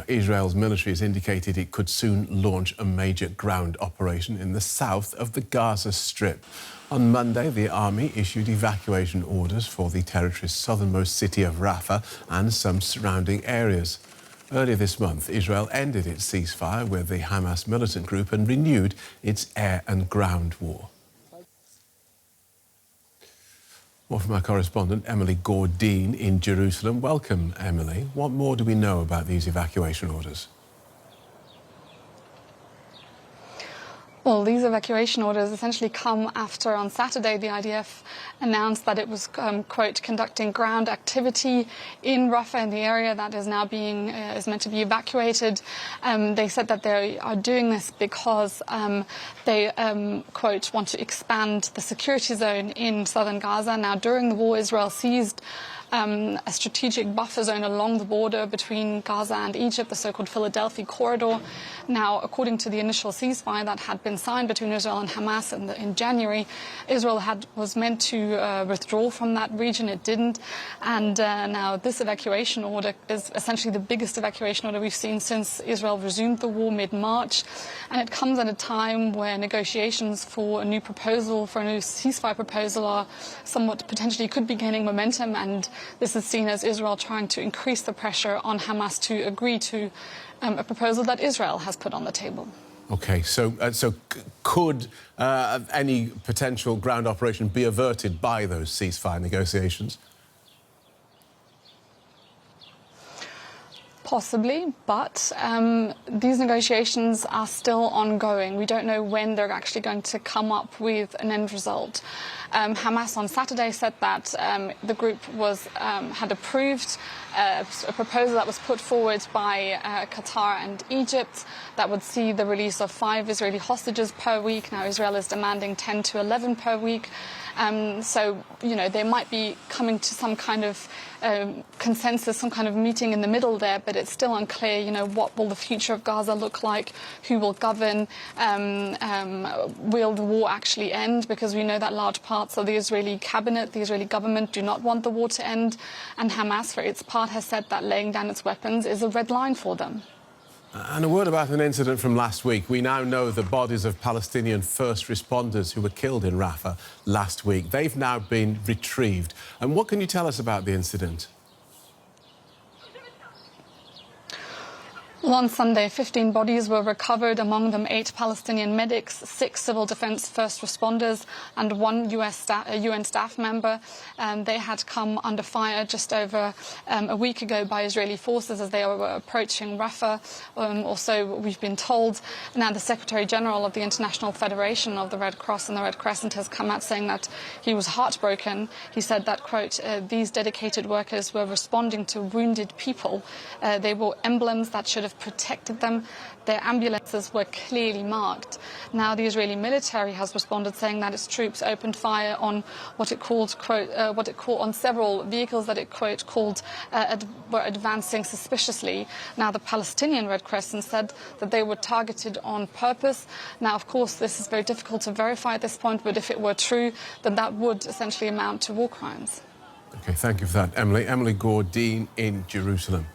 Israel's military has indicated it could soon launch a major ground operation in the south of the Gaza Strip. On Monday, the army issued evacuation orders for the territory's southernmost city of Rafah and some surrounding areas. Earlier this month, Israel ended its ceasefire with the Hamas militant group and renewed its air and ground war. More from our correspondent Emily Gordine in Jerusalem. Welcome, Emily. What more do we know about these evacuation orders? Well, these evacuation orders essentially come after, on Saturday, the IDF announced that it was, quote, conducting ground activity in Rafah, in the area that is now is meant to be evacuated. They said that they are doing this because they, quote, want to expand the security zone in southern Gaza. Now, during the war, Israel seized a strategic buffer zone along the border between Gaza and Egypt, the so-called Philadelphia corridor. Now, according to the initial ceasefire that had been signed between Israel and Hamas in January, Israel was meant to withdraw from that region. It didn't. And now this evacuation order is essentially the biggest evacuation order we've seen since Israel resumed the war mid-March. And it comes at a time where negotiations for a new proposal, for a new ceasefire proposal, are somewhat potentially could be gaining momentum. And this is seen as Israel trying to increase the pressure on Hamas to agree to a proposal that Israel has put on the table. OK, so could any potential ground operation be averted by those ceasefire negotiations? Possibly, but these negotiations are still ongoing. We don't know when they're actually going to come up with an end result. Hamas on Saturday said that the group had approved a proposal that was put forward by Qatar and Egypt that would see the release of 5 Israeli hostages per week. Now, Israel is demanding 10 to 11 per week. So, you know, they might be coming to some kind of consensus, some kind of meeting in the middle there, but it's still unclear, you know, what will the future of Gaza look like, who will govern, will the war actually end, because we know that large parts of the Israeli cabinet, the Israeli government, do not want the war to end, and Hamas, for its part, has said that laying down its weapons is a red line for them. And a word about an incident from last week. We now know the bodies of Palestinian first responders who were killed in Rafah last week. They've now been retrieved. And what can you tell us about the incident? Well, on Sunday, 15 bodies were recovered, among them 8 Palestinian medics, 6 civil defense first responders and 1 UN staff member. They had come under fire just over a week ago by Israeli forces as they were approaching Rafah. Also, we've been told now the Secretary General of the International Federation of the Red Cross and the Red Crescent has come out saying that he was heartbroken. He said that, quote, these dedicated workers were responding to wounded people. They were emblems that should have protected them. Their ambulances were clearly marked. Now the Israeli military has responded, saying that its troops opened fire on what it called, quote, on several vehicles that it, quote, called were advancing suspiciously. Now the Palestinian Red Crescent said that they were targeted on purpose. Now, of course, this is very difficult to verify at this point, but if it were true, then that would essentially amount to war crimes. OK, thank you for that, Emily. Emily Gordine in Jerusalem.